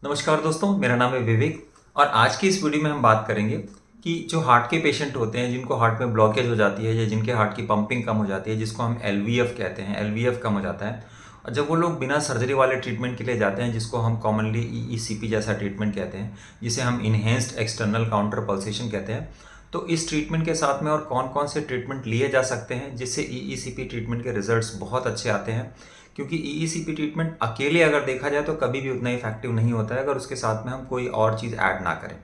नमस्कार दोस्तों, मेरा नाम है विवेक और आज की इस वीडियो में हम बात करेंगे कि जो हार्ट के पेशेंट होते हैं जिनको हार्ट में ब्लॉकेज हो जाती है या जिनके हार्ट की पंपिंग कम हो जाती है, जिसको हम एलवीएफ कहते हैं, एलवीएफ कम हो जाता है। और जब वो लोग बिना सर्जरी वाले ट्रीटमेंट के लिए जाते हैं, जिसको हम कॉमनली ईईसीपी जैसा ट्रीटमेंट कहते हैं, जिसे हम इन्हेंस्ड एक्सटर्नल काउंटर पल्सेशन कहते हैं, तो इस ट्रीटमेंट के साथ में और कौन कौन से ट्रीटमेंट लिए जा सकते हैं जिससे ईईसीपी ट्रीटमेंट के रिजल्ट्स बहुत अच्छे आते हैं। क्योंकि ईईसीपी ट्रीटमेंट अकेले अगर देखा जाए तो कभी भी उतना इफेक्टिव नहीं होता है अगर उसके साथ में हम कोई और चीज़ ऐड ना करें।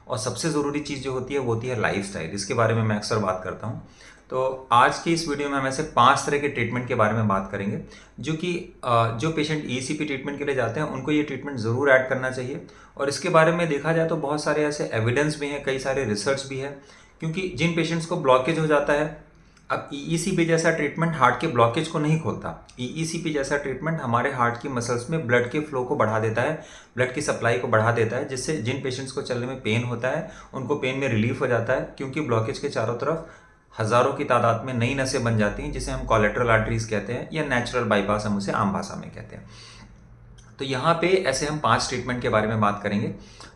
और सबसे ज़रूरी चीज़ जो होती है वो होती है लाइफस्टाइल। इसके बारे में मैं अक्सर बात करता हूँ। तो आज की इस वीडियो में हम ऐसे 5 तरह के ट्रीटमेंट के बारे में बात करेंगे जो कि जो पेशेंट ईईसीपी ट्रीटमेंट के लिए जाते हैं उनको ये ट्रीटमेंट ज़रूर ऐड करना चाहिए। और इसके बारे में देखा जाए तो बहुत सारे ऐसे एविडेंस भी हैं, कई सारे रिसर्च भी है। क्योंकि जिन पेशेंट्स को ब्लॉकेज हो जाता है, अब ईईसीपी जैसा ट्रीटमेंट हार्ट के ब्लॉकेज को नहीं खोलता। ईईसीपी जैसा ट्रीटमेंट हमारे हार्ट की मसल्स में ब्लड के फ्लो को बढ़ा देता है, ब्लड की सप्लाई को बढ़ा देता है, जिससे जिन पेशेंट्स को चलने में पेन होता है उनको पेन में रिलीफ हो जाता है। क्योंकि ब्लॉकेज के चारों तरफ हज़ारों की तादाद में नई नसें बन जाती हैं, जिसे हम कोलेटरल आर्टरीज कहते हैं या नेचुरल बाईपास हम उसे आम भाषा में कहते हैं। तो यहाँ पे ऐसे हम 5 ट्रीटमेंट के बारे में बात करेंगे।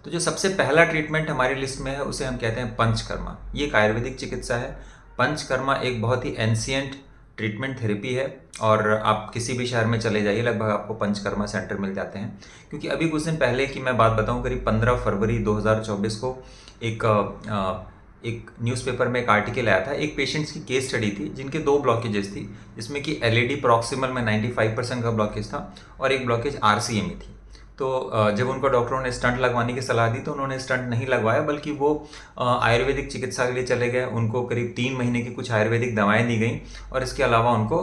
तो जो सबसे पहला ट्रीटमेंट हमारी लिस्ट में है उसे हम कहते हैं पंचकर्मा। ये एक आयुर्वेदिक चिकित्सा है। पंचकर्मा एक बहुत ही एंशियंट ट्रीटमेंट थेरेपी है और आप किसी भी शहर में चले जाइए, लगभग आपको पंचकर्मा सेंटर मिल जाते हैं। क्योंकि अभी कुछ दिन पहले की मैं बात बताऊं, करीब 15 फरवरी 2024 को एक न्यूज़पेपर में एक आर्टिकल आया था। एक पेशेंट्स की केस स्टडी थी जिनके 2 ब्लॉकेजेस थी, जिसमें कि एलएडी प्रॉक्सिमल में 95% का ब्लॉकेज था और एक ब्लॉकेज आरसीए में थी। तो जब उनको डॉक्टरों ने स्टंट लगवाने की सलाह दी तो उन्होंने स्टंट नहीं लगवाया, बल्कि वो आयुर्वेदिक चिकित्सा के लिए चले गए। उनको करीब 3 महीने की कुछ आयुर्वेदिक दवाएं दी गई और इसके अलावा उनको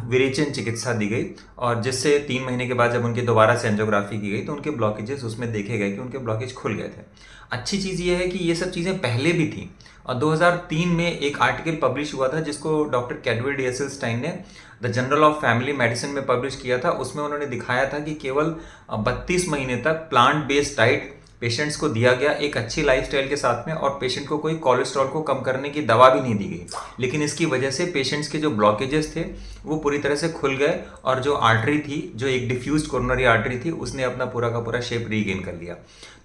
विरेचन चिकित्सा दी गई। और जिससे 3 महीने के बाद जब उनकी दोबारा से एंजियोग्राफी की गई तो उनके ब्लॉकेजेस उसमें देखे गए कि उनके ब्लॉकेज खुल गए थे। अच्छी चीज़ ये है कि ये सब चीज़ें पहले भी थी और 2003 में एक आर्टिकल पब्लिश हुआ था जिसको डॉक्टर कैडविल डीएसएल स्टाइन ने the journal of family medicine में पब्लिश किया था। उसमें उन्होंने दिखाया था कि केवल 32 महीने तक प्लांट बेस्ड डाइट पेशेंट्स को दिया गया एक अच्छी लाइफस्टाइल के साथ में, और पेशेंट को कोई कोलेस्ट्रॉल को कम करने की दवा भी नहीं दी गई। लेकिन इसकी वजह से पेशेंट्स के जो ब्लॉकेजेस थे वो पूरी तरह से खुल गए और जो आर्टरी थी, जो एक डिफ्यूज कोरोनरी आर्टरी थी, उसने अपना पूरा का पूरा शेप रीगेन कर लिया।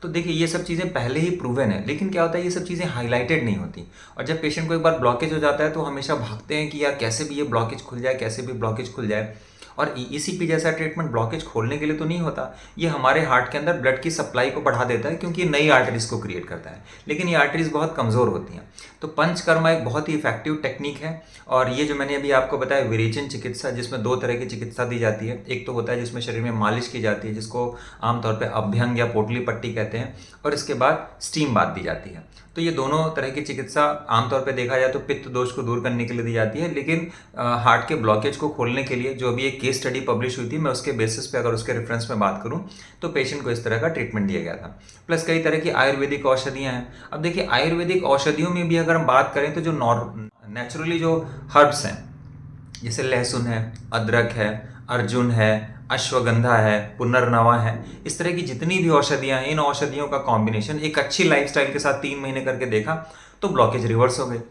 तो देखिए, ये सब चीज़ें पहले ही प्रूवन है, लेकिन क्या होता है ये सब चीज़ें हाईलाइटेड नहीं होती। और जब पेशेंट को एक बार ब्लॉकेज हो जाता है तो हमेशा भागते हैं कि यार कैसे भी ये ब्लॉकेज खुल जाए, कैसे भी ब्लॉकेज खुल जाए। और ईईसीपी जैसा ट्रीटमेंट ब्लॉकेज खोलने के लिए तो नहीं होता, ये हमारे हार्ट के अंदर ब्लड की सप्लाई को बढ़ा देता है, क्योंकि ये नई आर्टरीज को क्रिएट करता है। लेकिन ये आर्टरीज बहुत कमज़ोर होती हैं। तो पंचकर्मा एक बहुत ही इफेक्टिव टेक्निक है। और ये जो मैंने अभी आपको बताया विरेचन चिकित्सा, जिसमें 2 तरह की चिकित्सा दी जाती है। एक तो होता है जिसमें शरीर में मालिश की जाती है, जिसको आमतौर पर अभ्यंग या पोटली पट्टी कहते हैं, और इसके बाद स्टीम बाथ दी जाती है। तो ये दोनों तरह की चिकित्सा आमतौर पे देखा जाए तो पित्त दोष को दूर करने के लिए दी जाती है। लेकिन हार्ट के ब्लॉकेज को खोलने के लिए जो अभी एक केस स्टडी पब्लिश हुई थी, मैं उसके बेसिस पे अगर उसके रेफरेंस में बात करूं तो पेशेंट को इस तरह का ट्रीटमेंट दिया गया था। प्लस कई तरह की आयुर्वेदिक औषधियाँ हैं। अब देखिए, आयुर्वेदिक औषधियों में भी अगर हम बात करें तो जो नेचुरली जो हर्ब्स हैं, जैसे लहसुन है, अदरक है, अर्जुन है, अश्वगंधा है, पुनर्नवा है, इस तरह की जितनी भी औषधियाँ हैं, इन औषधियों का कॉम्बिनेशन एक अच्छी लाइफस्टाइल के साथ 3 महीने करके देखा तो ब्लॉकेज रिवर्स हो गए।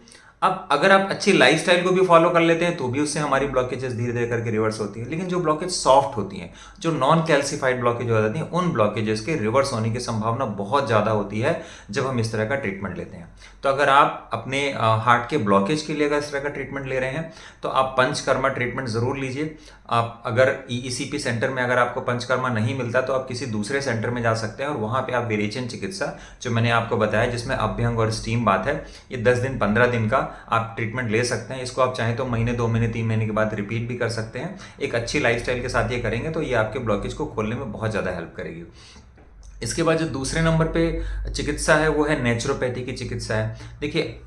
अब अगर आप अच्छी लाइफस्टाइल को भी फॉलो कर लेते हैं तो भी उससे हमारी ब्लॉकेजेस धीरे धीरे करके रिवर्स होती है। लेकिन जो ब्लॉकेज सॉफ्ट होती हैं, जो नॉन कैल्सिफाइड ब्लॉकेज हो जाती हैं, उन ब्लॉकेजेस के रिवर्स होने की संभावना बहुत ज़्यादा होती है जब हम इस तरह का ट्रीटमेंट लेते हैं। तो अगर आप अपने हार्ट के ब्लॉकेज के लिए अगर इस तरह का ट्रीटमेंट ले रहे हैं तो आप पंचकर्मा ट्रीटमेंट ज़रूर लीजिए। आप अगर ईईसीपी सेंटर में अगर आपको पंचकर्मा नहीं मिलता तो आप किसी दूसरे सेंटर में जा सकते हैं और वहाँ पे आप विरेचन चिकित्सा, जो मैंने आपको बताया जिसमें अभ्यंग और स्टीम बात है, ये 10 दिन 15 दिन का आप ट्रीटमेंट ले सकते हैं। इसको आप चाहें तो महीने, 2 महीने, 3 महीने के बाद रिपीट भी कर सकते हैं। एक अच्छी लाइफस्टाइल के साथ ये करेंगे तो ये आपके ब्लॉकेज को खोलने में बहुत ज़्यादा हेल्प करेगी। इसके बाद जो दूसरे नंबर पे चिकित्सा है वो है नेचुरोपैथी की चिकित्सा है। देखिए,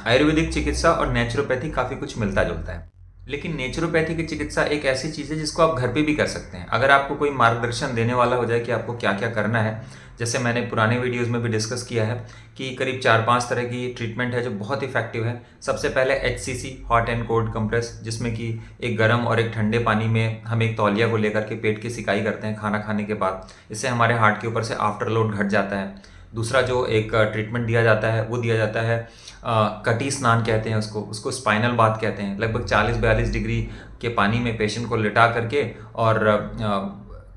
आयुर्वेदिक चिकित्सा और नेचुरोपैथी काफ़ी कुछ मिलता जुलता है, लेकिन नेचुरोपैथी की चिकित्सा एक ऐसी चीज़ है जिसको आप घर पे भी कर सकते हैं। अगर आपको कोई मार्गदर्शन देने वाला हो जाए कि आपको क्या क्या करना है, जैसे मैंने पुराने वीडियोस में भी डिस्कस किया है कि करीब 4-5 तरह की ट्रीटमेंट है जो बहुत इफेक्टिव है। सबसे पहले HCC, hot and cold compress, जिसमें कि एक गर्म और एक ठंडे पानी में हम एक तौलिया को लेकर के पेट की सिकाई करते हैं खाना खाने के बाद। इससे हमारे हार्ट के ऊपर से आफ्टर लोड घट जाता है। दूसरा जो एक ट्रीटमेंट दिया जाता है वो दिया जाता है कटी स्नान कहते हैं उसको स्पाइनल बाथ कहते हैं। लगभग 40-42 डिग्री के पानी में पेशेंट को लिटा करके और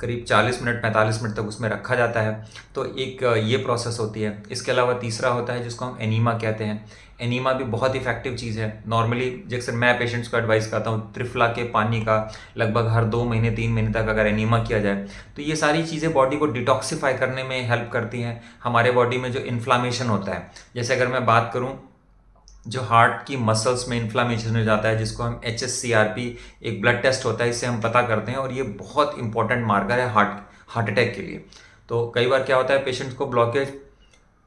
करीब 40 मिनट 45 मिनट तक उसमें रखा जाता है। तो एक ये प्रोसेस होती है। इसके अलावा तीसरा होता है जिसको हम एनीमा कहते हैं। एनीमा भी बहुत इफेक्टिव चीज़ है। नॉर्मली जैसे मैं पेशेंट्स को एडवाइस करता हूँ त्रिफला के पानी का लगभग हर 2 महीने 3 महीने तक अगर एनीमा किया जाए तो ये सारी चीज़ें बॉडी को डिटॉक्सिफाई करने में हेल्प करती हैं। हमारे बॉडी में जो इन्फ्लामेशन होता है, जैसे अगर मैं बात करूँ जो हार्ट की मसल्स में इन्फ्लामेशन हो जाता है, जिसको हम HSCRP एक ब्लड टेस्ट होता है, इससे हम पता करते हैं और ये बहुत इंपॉर्टेंट मार्कर है हार्ट अटैक के लिए। तो कई बार क्या होता है पेशेंट्स को ब्लॉकेज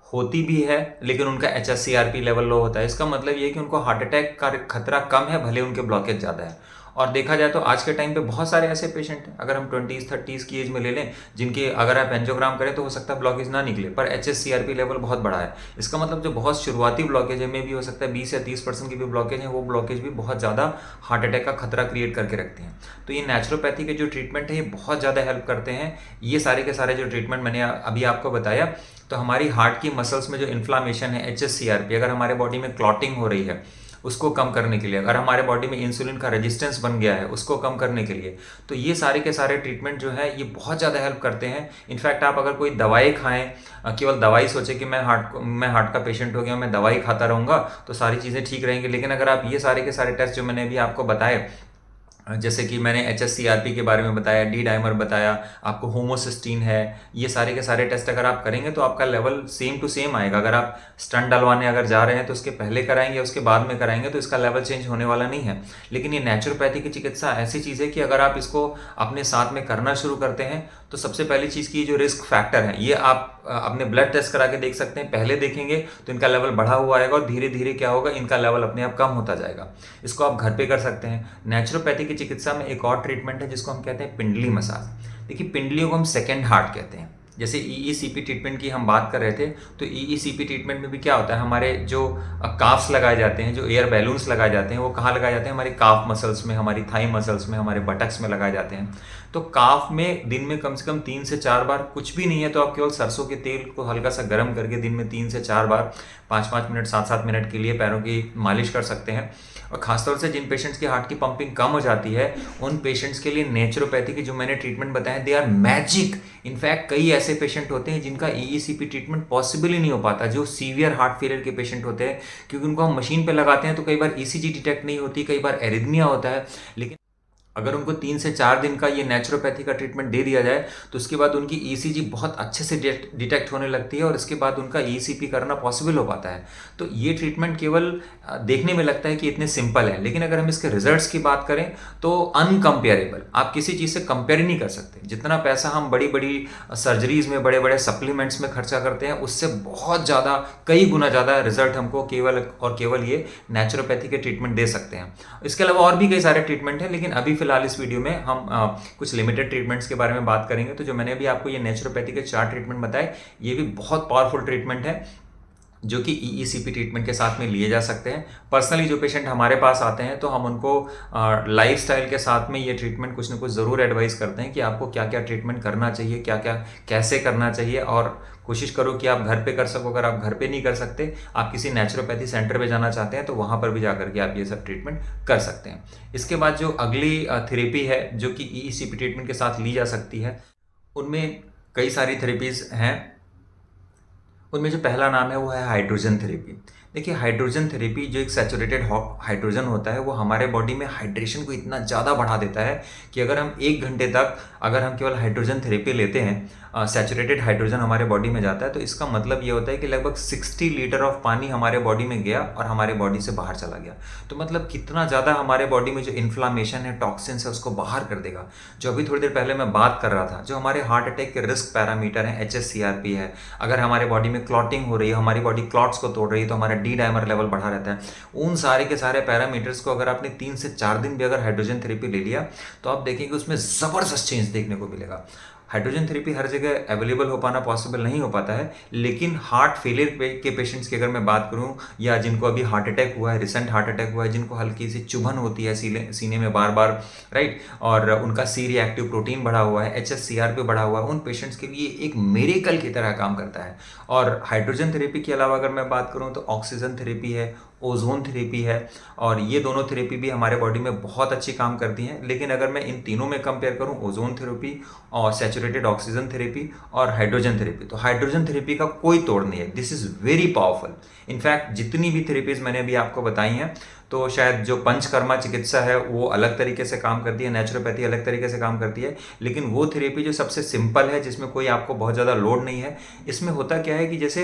होती भी है लेकिन उनका HSCRP लेवल लो होता है। इसका मतलब ये है कि उनको हार्ट अटैक का खतरा कम है भले उनके ब्लॉकेज ज़्यादा है। और देखा जाए तो आज के टाइम पे बहुत सारे ऐसे पेशेंट हैं, अगर हम 20s 30s की एज में ले लें, जिनके अगर आप एंजियोग्राम करें तो हो सकता है ब्लॉकेज ना निकले पर HSCRP लेवल बहुत बड़ा है। इसका मतलब जो बहुत शुरुआती ब्लॉकेज है में भी हो सकता है 20 या 30% की भी ब्लॉकेज है, वो ब्लॉकेज भी बहुत ज़्यादा हार्ट अटैक का खतरा क्रिएट करके रखते हैं। तो ये नेचुरोपैथी के जो ट्रीटमेंट है ये बहुत ज़्यादा हेल्प करते हैं। ये सारे के सारे जो ट्रीटमेंट मैंने अभी आपको बताया, तो हमारी हार्ट की मसल्स में जो इन्फ्लामेशन है HSCRP, अगर हमारे बॉडी में क्लॉटिंग हो रही है उसको कम करने के लिए, अगर हमारे बॉडी में इंसुलिन का रेजिस्टेंस बन गया है उसको कम करने के लिए, तो ये सारे के सारे ट्रीटमेंट जो है ये बहुत ज़्यादा हेल्प करते हैं। इनफैक्ट आप अगर कोई दवाई खाएं, केवल दवाई सोचे कि मैं हार्ट का पेशेंट हो गया मैं दवाई खाता रहूँगा तो सारी चीज़ें ठीक रहेंगी, लेकिन अगर आप ये सारे के सारे टेस्ट जो मैंने अभी आपको बताए, जैसे कि मैंने HSCRP के बारे में बताया, डी डाइमर बताया, आपको होमोसिस्टीन है, ये सारे के सारे टेस्ट अगर आप करेंगे तो आपका लेवल सेम टू सेम आएगा। अगर आप स्टंट डलवाने अगर जा रहे हैं तो उसके पहले कराएंगे उसके बाद में कराएंगे तो इसका लेवल चेंज होने वाला नहीं है। लेकिन ये नेचुरोपैथी की चिकित्सा ऐसी चीज़ है कि अगर आप इसको अपने साथ में करना शुरू करते हैं तो सबसे पहली चीज़ की जो रिस्क फैक्टर है ये आप अपने ब्लड टेस्ट करा के देख सकते हैं। पहले देखेंगे तो इनका लेवल बढ़ा हुआ आएगा और धीरे धीरे क्या होगा इनका लेवल अपने आप कम होता जाएगा। इसको आप घर पे कर सकते हैं। नेचुरोपैथी की चिकित्सा में एक और ट्रीटमेंट है जिसको हम कहते हैं पिंडली मसाज। देखिए पिंडलियों को हम सेकेंड हार्ट कहते हैं। जैसे EECP ट्रीटमेंट की हम बात कर रहे थे तो EECP ट्रीटमेंट में भी क्या होता है, हमारे जो काफ्स लगाए जाते हैं, जो एयर बैलून्स लगाए जाते हैं, वो कहाँ लगाए जाते हैं, हमारी काफ मसल्स में, हमारी थाई मसल्स में, हमारे बटक्स में लगाए जाते हैं। तो काफ में दिन में कम से कम 3 से 4 बार, कुछ भी नहीं है तो आप केवल सरसों के तेल को हल्का सा गर्म करके दिन में 3 से 4 बार 5-5 मिनट 7-7 मिनट के लिए पैरों की मालिश कर सकते हैं। और खासतौर से जिन पेशेंट्स की हार्ट की पंपिंग कम हो जाती है उन पेशेंट्स के लिए नेचुरोपैथी की जो मैंने ट्रीटमेंट बताए दे आर मैजिक। इनफैक्ट कई ऐसे पेशेंट होते हैं जिनका EECP ट्रीटमेंट पॉसिबल ही नहीं हो पाता, जो सीवियर हार्ट फेलियर के पेशेंट होते हैं, क्योंकि उनको हम मशीन पे लगाते हैं तो कई बार ECG डिटेक्ट नहीं होती, कई बार एरिथमिया होता है। लेकिन अगर उनको 3 से 4 दिन का ये नेचुरोपैथी का ट्रीटमेंट दे दिया जाए तो उसके बाद उनकी ECG बहुत अच्छे से डिटेक्ट होने लगती है और इसके बाद उनका ECP करना पॉसिबल हो पाता है। तो ये ट्रीटमेंट केवल देखने में लगता है कि इतने सिंपल है, लेकिन अगर हम इसके रिजल्ट्स की बात करें तो अनकम्पेरेबल, आप किसी चीज़ से कंपेयर ही नहीं कर सकते। जितना पैसा हम बड़ी बड़ी सर्जरीज में, बड़े बड़े सप्लीमेंट्स में खर्चा करते हैं उससे बहुत ज़्यादा, कई गुना ज़्यादा रिजल्ट हमको केवल और केवल ये नेचुरोपैथी के ट्रीटमेंट दे सकते हैं। इसके अलावा और भी कई सारे ट्रीटमेंट हैं, लेकिन अभी फिलहाल इस वीडियो में हम कुछ लिमिटेड ट्रीटमेंट्स के बारे में बात करेंगे। तो जो मैंने अभी आपको ये नेचुरोपैथी के 4 ट्रीटमेंट बताए ये भी बहुत पावरफुल ट्रीटमेंट है जो कि EECP ट्रीटमेंट के साथ में लिए जा सकते हैं। पर्सनली जो पेशेंट हमारे पास आते हैं तो हम उनको लाइफस्टाइल के साथ में ये ट्रीटमेंट कुछ ना कुछ ज़रूर एडवाइस करते हैं कि आपको क्या क्या ट्रीटमेंट करना चाहिए, क्या क्या कैसे करना चाहिए, और कोशिश करो कि आप घर पे कर सको। अगर आप घर पे नहीं कर सकते, आप किसी नेचुरोपैथी सेंटर पे जाना चाहते हैं तो वहाँ पर भी जाकर के आप ये सब ट्रीटमेंट कर सकते हैं। इसके बाद जो अगली थेरेपी है जो कि EECP ट्रीटमेंट के साथ ली जा सकती है, उनमें कई सारी थेरेपीज़ हैं। उनमें जो पहला नाम है वो है हाइड्रोजन थेरेपी। देखिए हाइड्रोजन थेरेपी जो एक सैचुरेटेड हाइड्रोजन होता है वो हमारे बॉडी में हाइड्रेशन को इतना ज़्यादा बढ़ा देता है कि अगर हम 1 घंटे तक अगर हम केवल हाइड्रोजन थेरेपी लेते हैं, सैचुरेटेड हाइड्रोजन हमारे बॉडी में जाता है, तो इसका मतलब ये होता है कि लगभग 60 लीटर ऑफ पानी हमारे बॉडी में गया और हमारे बॉडी से बाहर चला गया। तो मतलब कितना ज़्यादा हमारे बॉडी में जो इन्फ्लामेशन है, टॉक्सिन्स है, उसको बाहर कर देगा। जो अभी थोड़ी देर पहले मैं बात कर रहा था, जो हमारे हार्ट अटैक के रिस्क पैरामीटर हैं, HSCRP है, अगर हमारे बॉडी में क्लॉटिंग हो रही है, हमारी बॉडी क्लॉट्स को तोड़ रही है तो हमारा डी डाइमर लेवल बढ़ा रहता है। उन सारे के सारे पैरामीटर्स को अगर आपने 3 से 4 दिन भी अगर हाइड्रोजन थेरेपी ले लिया तो आप देखेंगे उसमें ज़बरदस्त चेंज देखने को मिलेगा। हाइड्रोजन थेरेपी हर जगह अवेलेबल हो पाना पॉसिबल नहीं हो पाता है, लेकिन हार्ट फेलियर के पेशेंट्स की अगर मैं बात करूं, या जिनको अभी हार्ट अटैक हुआ है, रिसेंट हार्ट अटैक हुआ है, जिनको हल्की सी चुभन होती है सीने में बार बार, राइट, और उनका C रिएक्टिव प्रोटीन बढ़ा हुआ है, HSCRP बढ़ा हुआ है, उन पेशेंट्स के लिए एक मिरेकल की तरह काम करता है। और हाइड्रोजन थेरेपी के अलावा अगर मैं बात करूँ तो ऑक्सीजन थेरेपी है, ओजोन थेरेपी है, और ये दोनों थेरेपी भी हमारे बॉडी में बहुत अच्छी काम करती हैं। लेकिन अगर मैं इन तीनों में कंपेयर करूं, ओजोन थेरेपी और सैचुरेटेड ऑक्सीजन थेरेपी और हाइड्रोजन थेरेपी, तो हाइड्रोजन थेरेपी का कोई तोड़ नहीं है। This is very powerful. In fact जितनी भी थेरेपीज़ मैंने अभी आपको बताई हैं, तो शायद जो पंचकर्मा चिकित्सा है वो अलग तरीके से काम करती है, नेचुरोपैथी अलग तरीके से काम करती है, लेकिन वो थेरेपी जो सबसे सिंपल है, जिसमें कोई आपको बहुत ज़्यादा लोड नहीं है, इसमें होता क्या है कि जैसे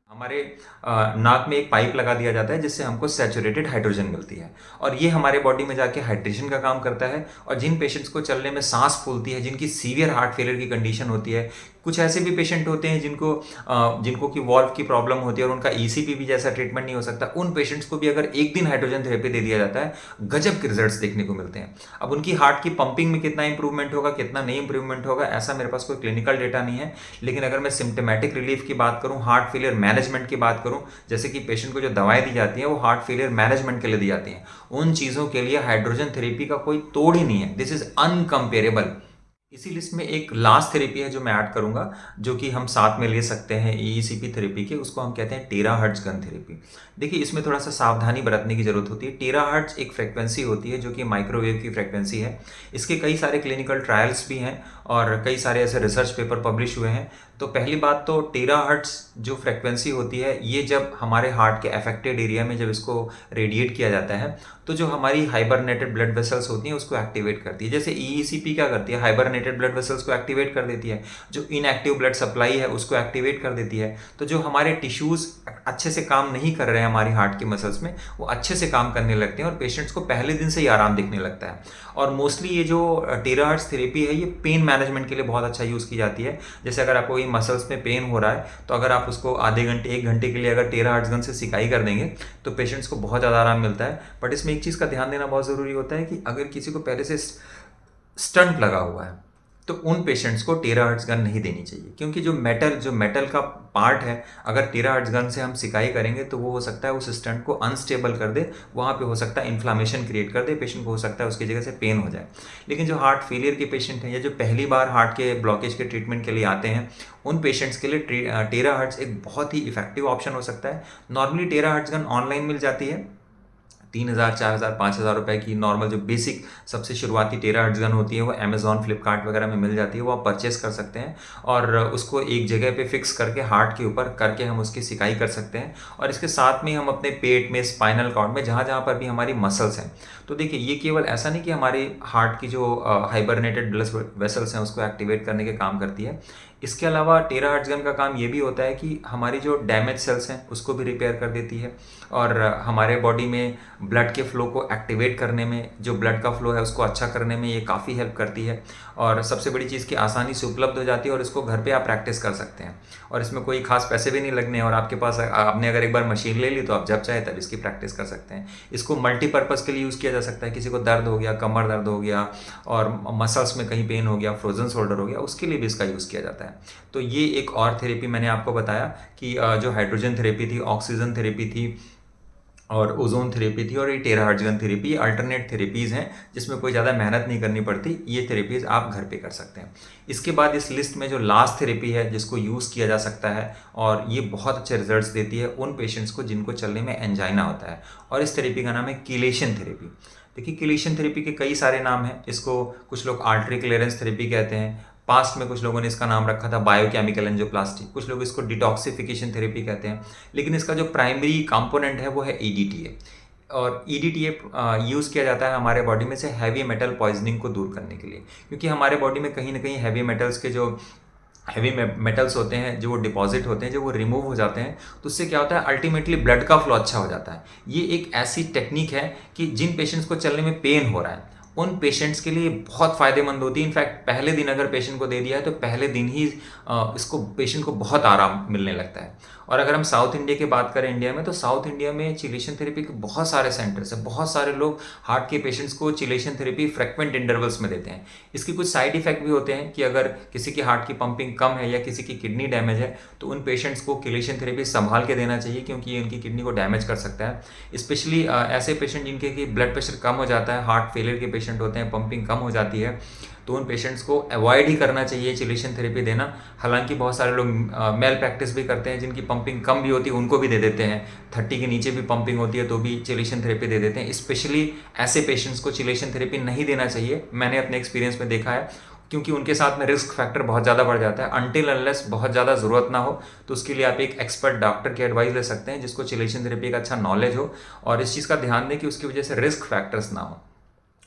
हमारे नाक में एक पाइप लगा दिया जाता है जिससे हमको सैचुरेटेड हाइड्रोजन मिलती है, और ये हमारे बॉडी में जाके हाइड्रेशन का काम करता है। और जिन पेशेंट्स को चलने में सांस फूलती है, जिनकी सीवियर हार्ट फेलियर की कंडीशन होती है, कुछ ऐसे भी पेशेंट होते हैं जिनको कि वॉल्व की प्रॉब्लम होती है और उनका ईसीपी भी जैसा ट्रीटमेंट नहीं हो सकता, उन पेशेंट्स को भी अगर एक दिन हाइड्रोजन थेरेपी दे दिया जाता है, गजब के रिजल्ट्स देखने को मिलते हैं। अब उनकी हार्ट की पंपिंग में कितना इंप्रूवमेंट होगा, कितना नहीं इंप्रूवमेंट होगा, ऐसा मेरे पास कोई क्लिनिकल डेटा नहीं है। लेकिन अगर मैं सिम्टोमेटिक रिलीफ की बात करूँ, हार्ट फेलियर मैनेजमेंट की बात करूँ, जैसे कि पेशेंट को जो दवाएं दी जाती हैं वो हार्ट फेलियर मैनेजमेंट के लिए दी जाती हैं, उन चीज़ों के लिए हाइड्रोजन थेरेपी का कोई तोड़ ही नहीं है। This is uncomparable. इसी लिस्ट में एक लास्ट थेरेपी है जो मैं ऐड करूंगा, जो कि हम साथ में ले सकते हैं ईईसीपी थेरेपी के, उसको हम कहते हैं टेराहर्ट्ज गन थेरेपी। देखिए, इसमें थोड़ा सा सावधानी बरतने की जरूरत होती है। टेराहर्ट्ज एक फ्रिक्वेंसी होती है जो कि माइक्रोवेव की फ्रिक्वेंसी है। इसके कई सारे क्लिनिकल ट्रायल्स भी हैं और कई सारे ऐसे रिसर्च पेपर पब्लिश हुए हैं। तो पहली बात तो टेराहर्ट्ज जो फ्रिक्वेंसी होती है, ये जब हमारे हार्ट के अफेक्टेड एरिया में जब इसको रेडिएट किया जाता है, तो जो हमारी हाइबरनेटेड ब्लड वेसल्स होती हैं उसको एक्टिवेट करती है। जैसे ईईसीपी क्या करती है, हाइबरनेटेड ब्लड वेसल्स को एक्टिवेट कर देती है, जो इनएक्टिव ब्लड सप्लाई है उसको एक्टिवेट कर देती है। तो जो हमारे टिश्यूज़ अच्छे से काम नहीं कर रहे हैं हमारी हार्ट की मसल्स में, वो अच्छे से काम करने लगते हैं और पेशेंट्स को पहले दिन से ही आराम दिखने लगता है। और मोस्टली ये जो टेराहर्ट्ज थेरेपी है, ये पेन मैनेजमेंट के लिए बहुत अच्छा यूज़ की जाती है। जैसे अगर आपको कोई मसल्स में पेन हो रहा है, तो अगर आप उसको आधे घंटे 1 घंटे के लिए अगर टेराहर्ट्ज गन से सिकाई कर देंगे, तो पेशेंट्स को बहुत ज़्यादा आराम मिलता है। बट इसमें एक चीज़ का ध्यान देना बहुत ज़रूरी होता है कि अगर किसी को पहले से स्टंट लगा हुआ है, तो उन पेशेंट्स को टेराहर्ट्ज गन नहीं देनी चाहिए, क्योंकि जो मेटल का पार्ट है, अगर टेराहर्ट्ज गन से हम सिकाई करेंगे तो वो हो सकता है उस स्टंट को अनस्टेबल कर दे, वहाँ पे हो सकता है इन्फ्लामेशन क्रिएट कर दे, पेशेंट को हो सकता है उसकी जगह से पेन हो जाए। लेकिन जो हार्ट फेलियर के पेशेंट हैं या जो पहली बार हार्ट के ब्लॉकेज के ट्रीटमेंट के लिए आते हैं, उन पेशेंट्स के लिए टेराहर्ट्ज एक बहुत ही इफेक्टिव ऑप्शन हो सकता है। नॉर्मली टेराहर्ट्ज गन ऑनलाइन मिल जाती है, 3,000, 4,000, 5,000 रुपए की नॉर्मल जो बेसिक सबसे शुरुआती टेराहर्ट्ज गन होती है वो अमेजॉन, फ्लिपकार्ट वगैरह में मिल जाती है, वो आप परचेस कर सकते हैं और उसको एक जगह पे फिक्स करके हार्ट के ऊपर करके हम उसकी सिकाई कर सकते हैं। और इसके साथ में हम अपने पेट में, स्पाइनल कॉर्ड में, जहाँ जहाँ पर भी हमारी मसल्स हैं, तो देखिए ये केवल ऐसा नहीं कि हमारे हार्ट की जो हाइबरनेटेड ब्लड वेसल्स हैं उसको एक्टिवेट करने के काम करती है। इसके अलावा टेराहर्ट्ज गन का काम ये भी होता है कि हमारी जो डैमेज सेल्स हैं उसको भी रिपेयर कर देती है और हमारे बॉडी में ब्लड के फ्लो को एक्टिवेट करने में, जो ब्लड का फ्लो है उसको अच्छा करने में ये काफ़ी हेल्प करती है। और सबसे बड़ी चीज़ की आसानी से उपलब्ध हो जाती है और इसको घर पे आप प्रैक्टिस कर सकते हैं और इसमें कोई खास पैसे भी नहीं लगने, और आपके पास आपने अगर एक बार मशीन ले ली तो आप जब चाहे तब इसकी प्रैक्टिस कर सकते हैं। इसको मल्टीपर्पज़ के लिए यूज़ किया जा सकता है। किसी को दर्द हो गया, कमर दर्द हो गया और मसल्स में कहीं पेन हो गया, फ्रोजन शोल्डर हो गया, उसके लिए भी इसका यूज़ किया जाता है। तो ये एक और थेरेपी मैंने आपको बताया कि जो हाइड्रोजन थेरेपी थी, ऑक्सीजन थेरेपी थी और ओजोन थेरेपी थी, और ये टेराहर्ट्ज गन थेरेपी, ये अल्टरनेट थेरेपीज़ हैं जिसमें कोई ज़्यादा मेहनत नहीं करनी पड़ती। ये थेरेपीज़ आप घर पे कर सकते हैं। इसके बाद इस लिस्ट में जो लास्ट थेरेपी है जिसको यूज़ किया जा सकता है और ये बहुत अच्छे रिजल्ट्स देती है उन पेशेंट्स को जिनको चलने में एंजाइना होता है, और इस थेरेपी का नाम है कीलेशन थेरेपी। देखिए, कीलेशन थेरेपी के कई सारे नाम हैं। इसको कुछ लोग आर्टरी क्लियरेंस थेरेपी कहते हैं, पास्ट में कुछ लोगों ने इसका नाम रखा था बायोकेमिकल एंजियोप्लास्टी, कुछ लोग इसको डिटॉक्सिफिकेशन थेरेपी कहते हैं, लेकिन इसका जो प्राइमरी कंपोनेंट है वो है ईडीटीए। और ईडीटीए यूज़ किया जाता है हमारे बॉडी में से हैवी मेटल पॉइजनिंग को दूर करने के लिए, क्योंकि हमारे बॉडी में कहीं ना कहीं हैवी मेटल्स के जो हैवी मेटल्स होते हैं, जो वो डिपॉजिट होते हैं, जो वो रिमूव हो जाते हैं, तो उससे क्या होता है, अल्टीमेटली ब्लड का फ्लो अच्छा हो जाता है। ये एक ऐसी टेक्निक है कि जिन पेशेंट्स को चलने में पेन हो रहा है उन पेशेंट्स के लिए बहुत फ़ायदेमंद होती है। इनफैक्ट पहले दिन अगर पेशेंट को दे दिया है तो पहले दिन ही इसको पेशेंट को बहुत आराम मिलने लगता है। और अगर हम साउथ इंडिया की बात करें इंडिया में, तो साउथ इंडिया में चिलेशन थेरेपी के बहुत सारे सेंटर्स हैं, बहुत सारे लोग हार्ट के पेशेंट्स को चिलेशन थेरेपी फ्रिक्वेंट इंटरवल्स में देते हैं। इसके कुछ साइड इफेक्ट भी होते हैं कि अगर किसी की हार्ट की पंपिंग कम है या किसी की किडनी डैमेज है तो उन पेशेंट्स को चिलेशन थेरेपी संभाल के देना चाहिए, क्योंकि ये उनकी किडनी को डैमेज कर सकता है। स्पेशली ऐसे पेशेंट जिनके कि ब्लड प्रेशर कम हो जाता है, हार्ट फेलियर के पेशेंट होते हैं, पंपिंग कम हो जाती है, तो उन पेशेंट्स को अवॉइड ही करना चाहिए चिलेशन थेरेपी देना। हालांकि बहुत सारे लोग मेल प्रैक्टिस भी करते हैं, जिनकी पंपिंग कम भी होती है उनको भी दे देते हैं, 30 के नीचे भी पंपिंग होती है तो भी चिलेशन थेरेपी दे देते हैं। स्पेशली ऐसे पेशेंट्स को चिलेशन थेरेपी नहीं देना चाहिए, मैंने अपने एक्सपीरियंस में देखा है, क्योंकि उनके साथ में रिस्क फैक्टर बहुत ज़्यादा बढ़ जाता है। अनटिल अनलेस बहुत ज़्यादा ज़रूरत ना हो तो उसके लिए आप एक एक्सपर्ट डॉक्टर की एडवाइस ले सकते हैं, जिसको चिलेशन थेरेपी का अच्छा नॉलेज हो, और इस चीज़ का ध्यान दें कि उसकी वजह से रिस्क फैक्टर्स ना हो।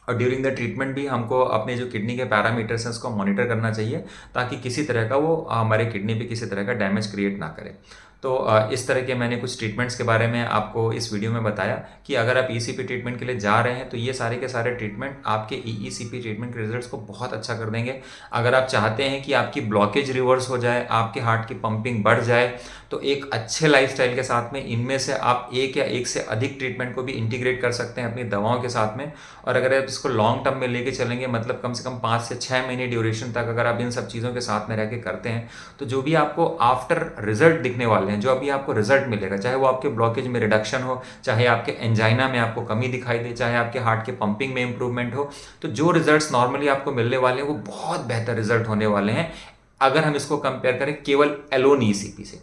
और ड्यूरिंग द ट्रीटमेंट भी हमको अपने जो किडनी के पैरामीटर्स हैं उसको मॉनिटर करना चाहिए, ताकि किसी तरह का वो हमारे किडनी पे किसी तरह का डैमेज क्रिएट ना करे। तो इस तरह के मैंने कुछ ट्रीटमेंट्स के बारे में आपको इस वीडियो में बताया कि अगर आप ईसीपी ट्रीटमेंट के लिए जा रहे हैं तो ये सारे के सारे ट्रीटमेंट आपके ईसीपी ट्रीटमेंट के रिजल्ट्स को बहुत अच्छा कर देंगे। अगर आप चाहते हैं कि आपकी ब्लॉकेज रिवर्स हो जाए, आपके हार्ट की पंपिंग बढ़ जाए, तो एक अच्छे लाइफस्टाइल के साथ में इनमें से आप एक या एक से अधिक ट्रीटमेंट को भी इंटीग्रेट कर सकते हैं अपनी दवाओं के साथ में। और अगर आप इसको लॉन्ग टर्म में लेके चलेंगे, मतलब कम से कम 5 से 6 महीने ड्यूरेशन तक अगर आप इन सब चीज़ों के साथ में रह के करते हैं, तो जो भी आपको आफ्टर रिजल्ट दिखने वाले हैं, जो अभी आपको रिजल्ट मिलेगा, चाहे वो आपके ब्लॉकेज में रिडक्शन हो, चाहे आपके एंजाइना में आपको कमी दिखाई दे, चाहे आपके हार्ट के पंपिंग में इंप्रूवमेंट हो, तो जो रिजल्ट्स नॉर्मली आपको मिलने वाले हैं वो बहुत बेहतर रिजल्ट होने वाले हैं अगर हम इसको कंपेयर करें केवल एलोन ईसीपी से।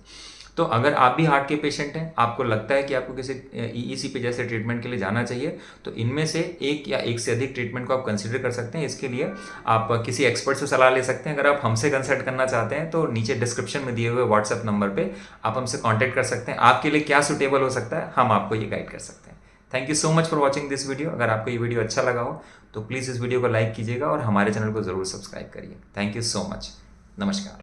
तो अगर आप भी हार्ट के पेशेंट हैं, आपको लगता है कि आपको किसी ईसीपी जैसे ट्रीटमेंट के लिए जाना चाहिए, तो इनमें से एक या एक से अधिक ट्रीटमेंट को आप कंसीडर कर सकते हैं। इसके लिए आप किसी एक्सपर्ट से सलाह ले सकते हैं। अगर आप हमसे कंसल्ट करना चाहते हैं तो नीचे डिस्क्रिप्शन में दिए हुए व्हाट्सएप नंबर पर आप हमसे कॉन्टैक्ट कर सकते हैं। आपके लिए क्या सूटेबल हो सकता है, हम आपको ये गाइड कर सकते हैं। Thank you so much for watching this video. अगर आपको ये वीडियो अच्छा लगा हो तो प्लीज़ इस वीडियो को लाइक कीजिएगा और हमारे चैनल को ज़रूर सब्सक्राइब करिए। Thank you so much. नमस्कार।